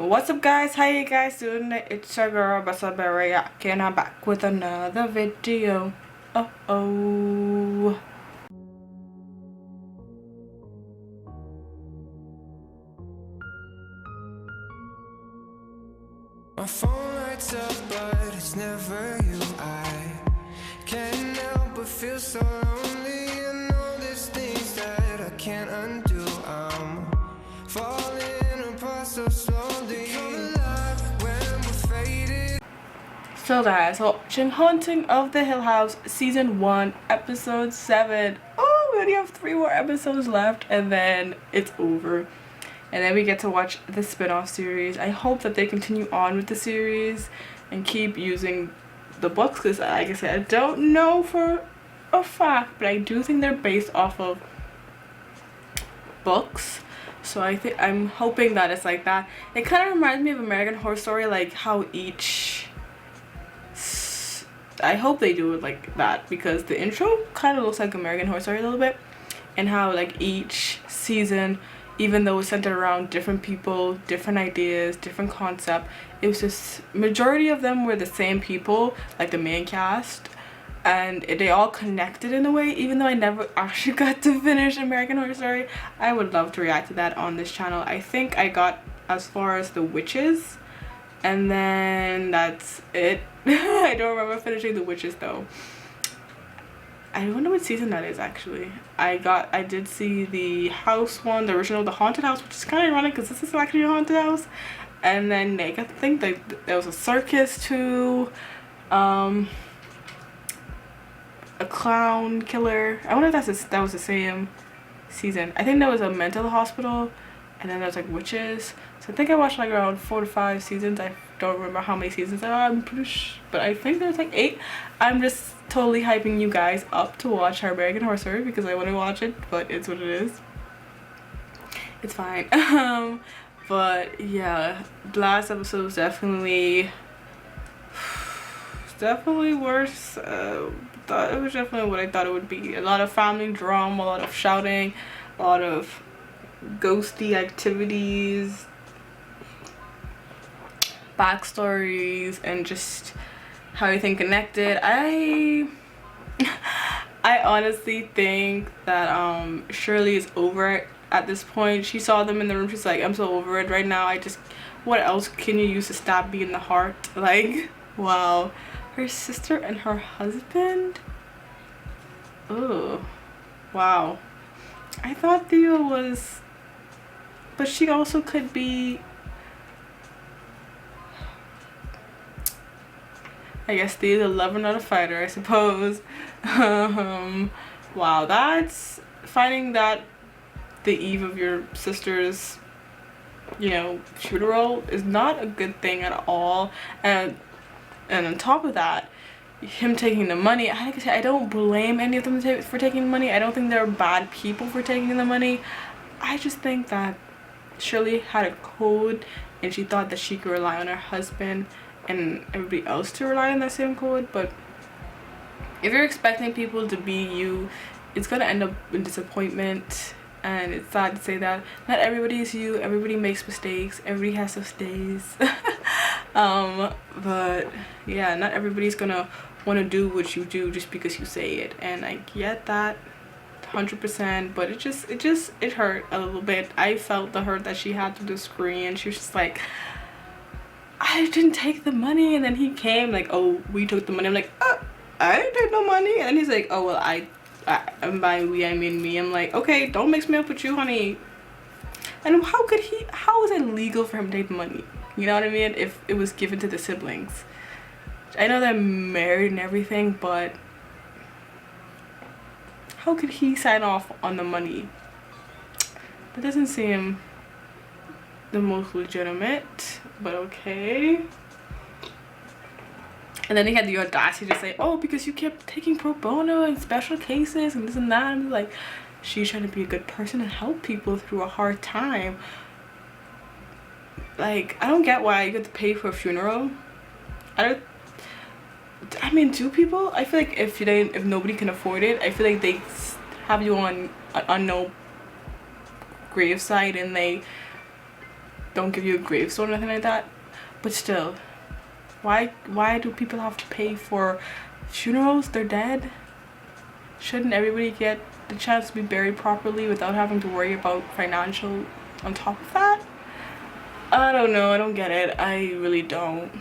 What's up, guys? How you guys doing? It's your girl Missybee, and I'm back with another video. My phone lights up, but it's never you. I can't help but feel so lonely. I know there's things that I can't undo. I'm falling apart so slowly. Come alive when we're faded. So guys, watching Haunting of the Hill House season 1 episode 7. Oh, we only have 3 more episodes left and then it's over. And then we get to watch the spin-off series. I hope that they continue on with the series and keep using the books, because like I said, I don't know for a fact, but I do think they're based off of books. So I'm hoping that it's like that. It kind of reminds me of American Horror Story, like how I hope they do it like that, because the intro kind of looks like American Horror Story a little bit, and how like each season, even though it's centered around different people, different ideas, different concept, it was just majority of them were the same people, like the main cast, and they all connected in a way. Even though I never actually got to finish American Horror Story, I would love to react to that on this channel. I think I got as far as the witches, and then that's it. I don't remember finishing the witches though. I wonder what season that is actually. I did see the house one, the original, the haunted house, which is kind of ironic because this is actually a haunted house. And then like, I think there was a circus too, a clown killer. I wonder if that was the same season. I think there was a mental hospital, and then there's like witches. So I think I watched like around 4 to 5 seasons. I don't remember how many seasons there are. I'm pretty sure, but I think there's like 8. I'm just totally hyping you guys up to watch our American Horror Story because I want to watch it, but it's what it is. It's fine. But yeah, the last episode was definitely worse. It was definitely what I thought it would be. A lot of family drama, a lot of shouting, a lot of ghosty activities, backstories, and just how everything connected. I honestly think that Shirley is over it at this point. She saw them in the room, she's like, I'm so over it right now. What else can you use to stab me in the heart? Like, wow. Her sister and her husband? Oh, wow. I thought Theo was, but she also could be, I guess Theo's a lover, not a fighter, I suppose. Wow, that's finding that the eve of your sister's, funeral is not a good thing at all. And on top of that, him taking the money, like I said, I don't blame any of them for taking the money. I don't think they're bad people for taking the money. I just think that Shirley had a code, and she thought that she could rely on her husband and everybody else to rely on that same code. But if you're expecting people to be you, it's gonna end up in disappointment. And it's sad to say that not everybody is you. Everybody makes mistakes. Everybody has those days. But yeah, not everybody's gonna want to do what you do just because you say it, and I get that 100%. But it hurt a little bit. I felt the hurt that she had through the screen. She was just like, I didn't take the money. And then he came like, oh, we took the money. I'm like, I didn't take no money. And then he's like, oh well, and by we I mean me. I'm like, okay, don't mix me up with you, honey. And how is it legal for him to take the money? You know what I mean? If it was given to the siblings. I know they're married and everything, but how could he sign off on the money? That doesn't seem the most legitimate, but okay. And then he had the audacity to say, oh, because you kept taking pro bono in special cases and this and that. And I'm like, she's trying to be a good person and help people through a hard time. Like, I don't get why you get to pay for a funeral. I mean, do people? I feel like if nobody can afford it, I feel like they have you on an unknown gravesite, and they don't give you a gravestone or anything like that. But still, why do people have to pay for funerals? They're dead. Shouldn't everybody get the chance to be buried properly without having to worry about financial on top of that? I don't know, I don't get it. I really don't.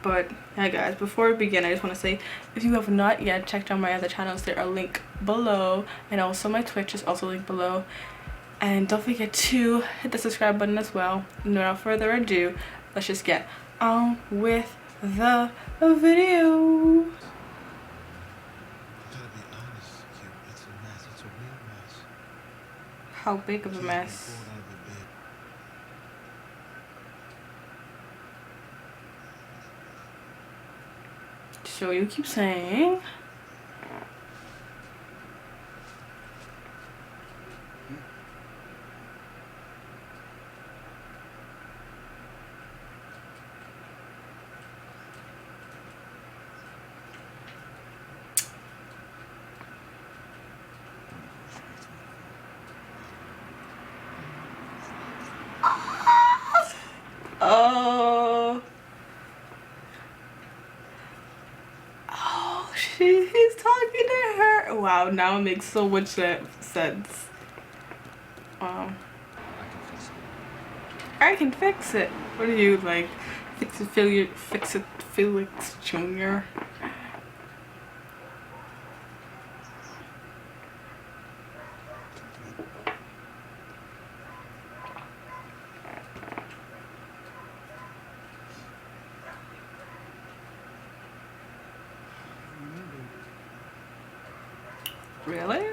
But yeah guys, before we begin, I just want to say, if you have not yet checked out my other channels, they are linked below, and also my Twitch is also linked below. And don't forget to hit the subscribe button as well. And without further ado, let's just get on with the video. How big of a mess? So you keep saying. Oh. Oh, he's talking to her. Wow, now it makes so much sense. I can fix it. What are you, like, fix it Felix Jr.? Really?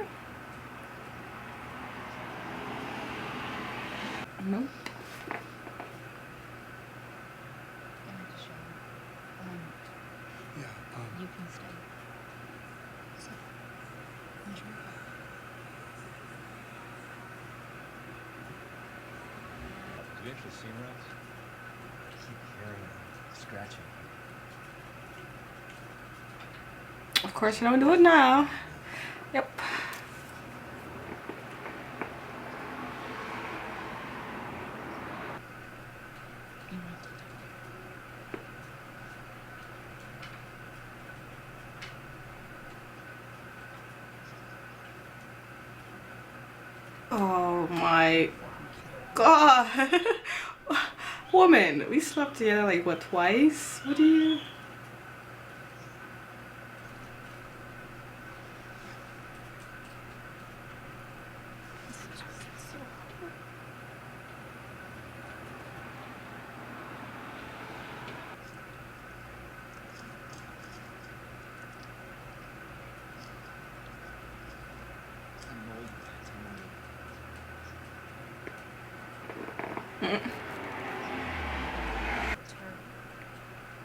Nope. You can stay. So, enjoy. Have you actually seen rats? I keep hearing them scratching. Of course you don't do it now. Yep. Oh my god. Woman, we slept together like what, twice? What do you?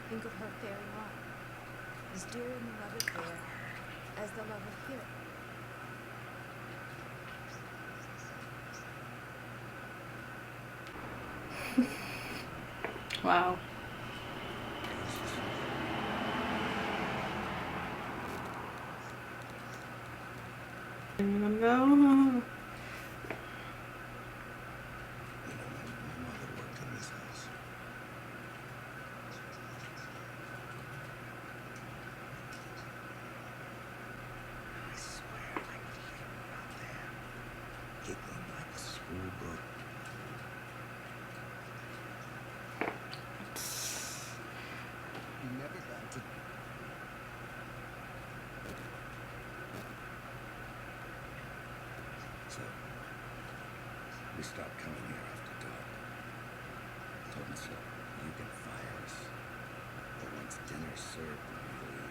Think of her very well, as dear in the love of there as the love of here. Wow. I'm gonna go. So, we stopped coming here after dark. Told myself, you can fire us. But once dinner's served, we leave.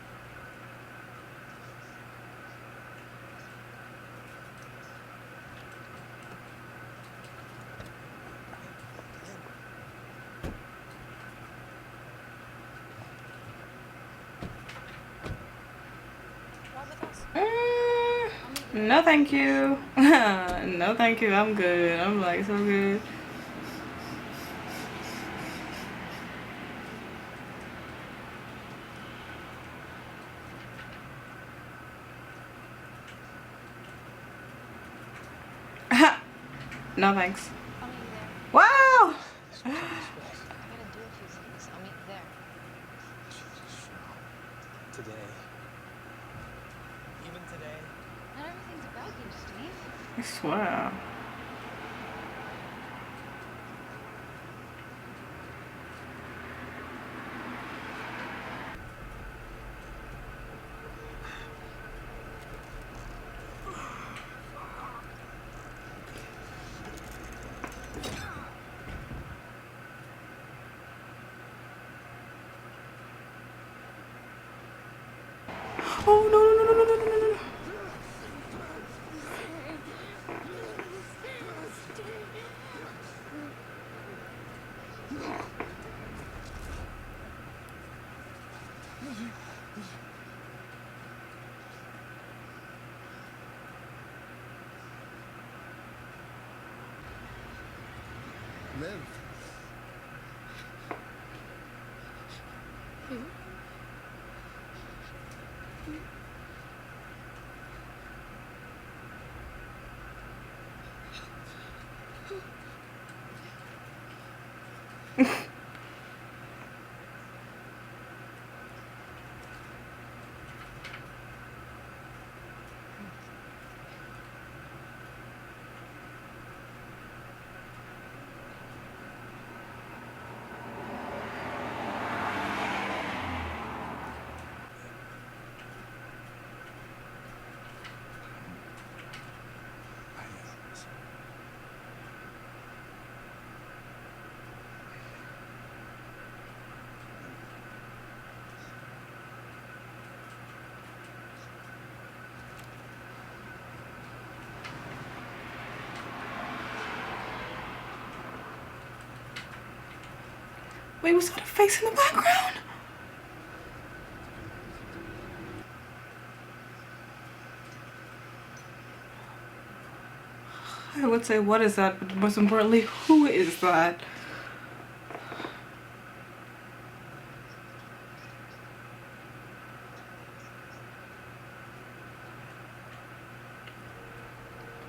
No thank you. No thank you, I'm good. I'm like so good. No thanks. What? today. Even today. Not everything's about you, Steve. I swear. Oh no no no no no no no no. Live. Wait, was that a face in the background? I would say, what is that? But most importantly, who is that?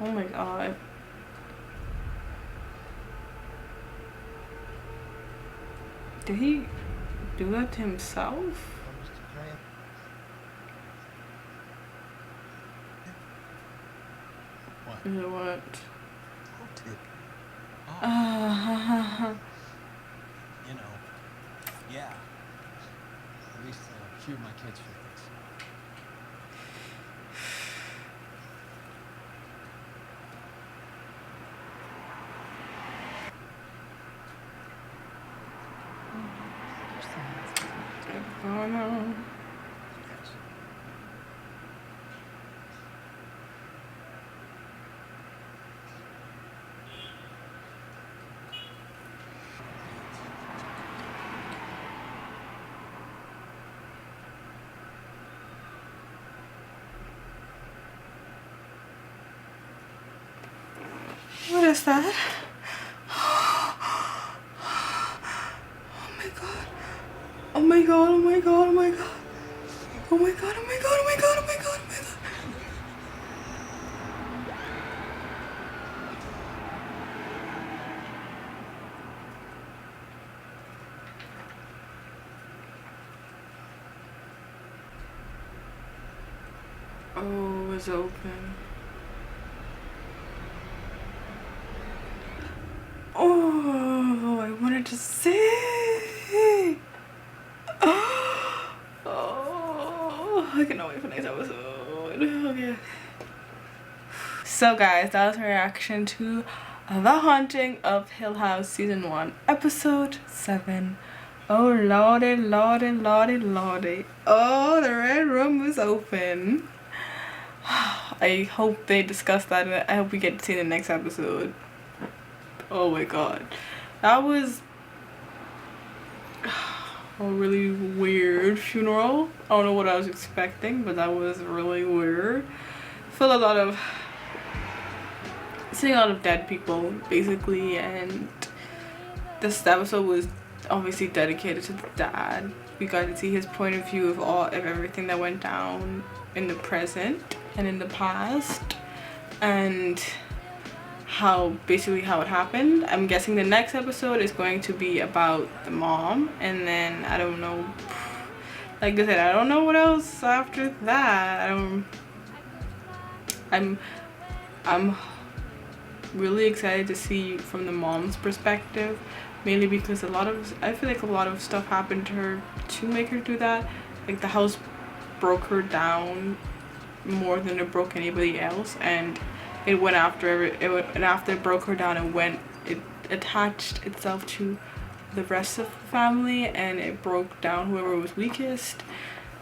Oh my god. Did he do that to himself? What? Is it what? You know. Yeah. At least a few of my kids' favorites. Oh no. Yes. What is that? Oh my god. Oh my god, oh my god, oh my god. Oh my god, oh my god, oh my god, oh my god, oh my god. Oh, it's open. Oh, I wanted to see. Oh, I cannot wait for next episode. Okay. So guys, that was my reaction to The Haunting of Hill House Season 1, Episode 7. Oh lordy, lordy, lordy, lordy. Oh, the red room is open. I hope they discuss that and I hope we get to see the next episode. Oh my god. That was a really weird funeral. I don't know what I was expecting, but that was really weird. Seeing a lot of dead people basically, and this episode was obviously dedicated to the dad. We got to see his point of view of everything that went down in the present and in the past, and how it happened. I'm guessing the next episode is going to be about the mom, and then I don't know, like I said, I don't know what else after that. I'm really excited to see from the mom's perspective, mainly because I feel like a lot of stuff happened to her to make her do that. Like the house broke her down more than it broke anybody else, and it went after and after it broke her down, it attached itself to the rest of the family, and it broke down whoever was weakest.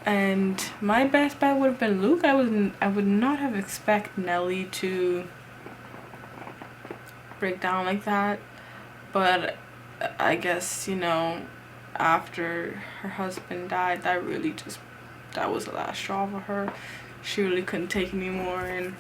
And my best bet would have been Luke. I would not have expected Nellie to break down like that, but I guess, you know, after her husband died, that was the last straw for her. She really couldn't take anymore, and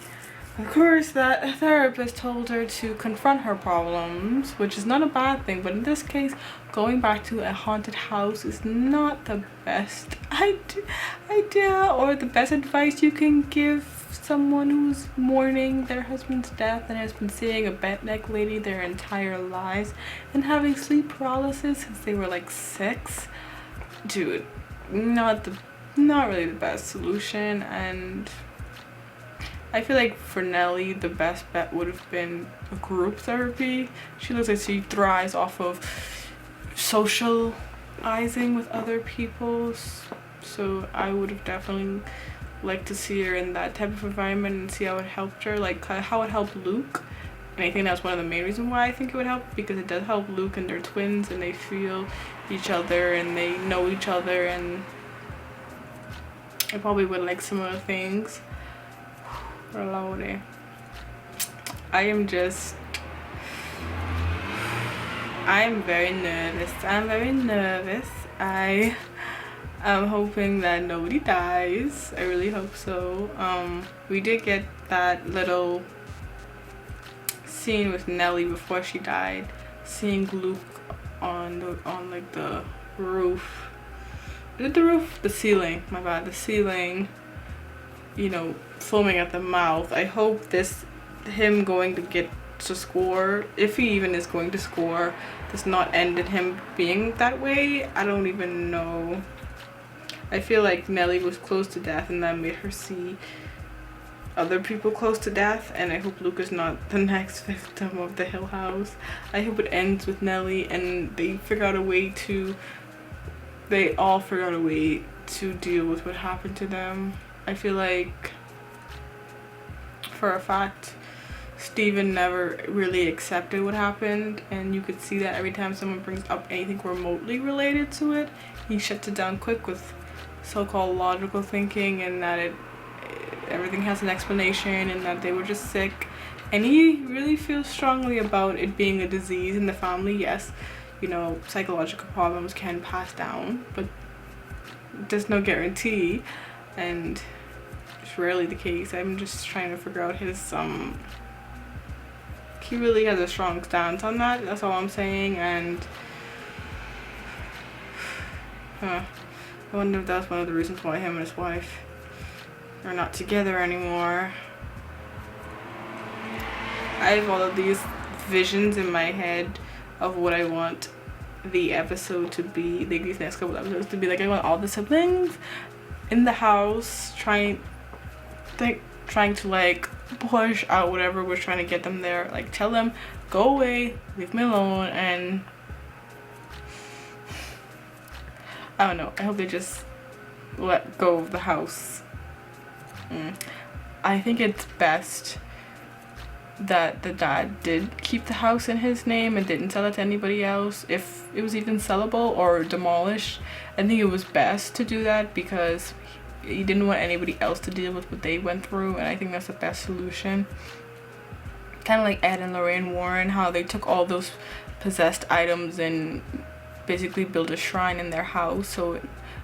of course that therapist told her to confront her problems, which is not a bad thing, but in this case, going back to a haunted house is not the best idea or the best advice you can give someone who's mourning their husband's death and has been seeing a bent-neck lady their entire lives and having sleep paralysis since they were like 6. Dude, not really the best solution. And I feel like for Nellie, the best bet would have been a group therapy. She looks like she thrives off of socializing with other people, so I would have definitely liked to see her in that type of environment and see how it helped her, like how it helped Luke. And I think that's one of the main reasons why I think it would help, because it does help Luke, and they're twins and they feel each other and they know each other, and I probably would like similar things. I'm very nervous. I'm hoping that nobody dies. I really hope so. We did get that little scene with Nellie before she died, seeing Luke on like the roof. Is it the roof? The ceiling. My bad. The ceiling. You know, foaming at the mouth. I hope him going to get to score, if he even is going to score, does not end in him being that way. I don't even know. I feel like Nellie was close to death, and that made her see other people close to death, and I hope Luke is not the next victim of the Hill House. I hope it ends with Nellie and they all figure out a way to deal with what happened to them. I feel like, for a fact, Steven never really accepted what happened, and you could see that every time someone brings up anything remotely related to it, he shuts it down quick with so-called logical thinking, and that everything has an explanation, and that they were just sick. And he really feels strongly about it being a disease in the family. Yes, you know, psychological problems can pass down, but there's no guarantee, and it's rarely the case. I'm just trying to figure out his he really has a strong stance on that, that's all I'm saying. And I wonder if that's one of the reasons why him and his wife are not together anymore. I have all of these visions in my head of what I want the episode to be, like these next couple episodes to be. Like, I want all the siblings in the house trying to like push out whatever was trying to get them there, like tell them go away, leave me alone. And I don't know, I hope they just let go of the house. I think it's best that the dad did keep the house in his name and didn't sell it to anybody else, if it was even sellable or demolished. I think it was best to do that because he didn't want anybody else to deal with what they went through, and I think that's the best solution. Kind of like Ed and Lorraine Warren, how they took all those possessed items and basically built a shrine in their house so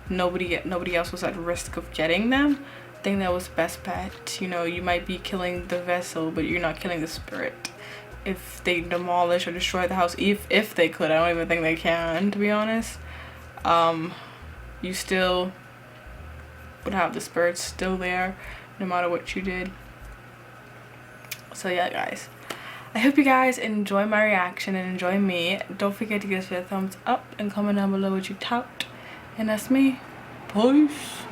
nobody else was at risk of getting them. I think that was best bet. You know, you might be killing the vessel, but you're not killing the spirit. If they demolish or destroy the house, if they could, I don't even think they can, to be honest. You still would have the spirits still there no matter what you did. So yeah, guys, I hope you guys enjoy my reaction and enjoy me. Don't forget to give us a thumbs up and comment down below what you thought. And that's me. Peace.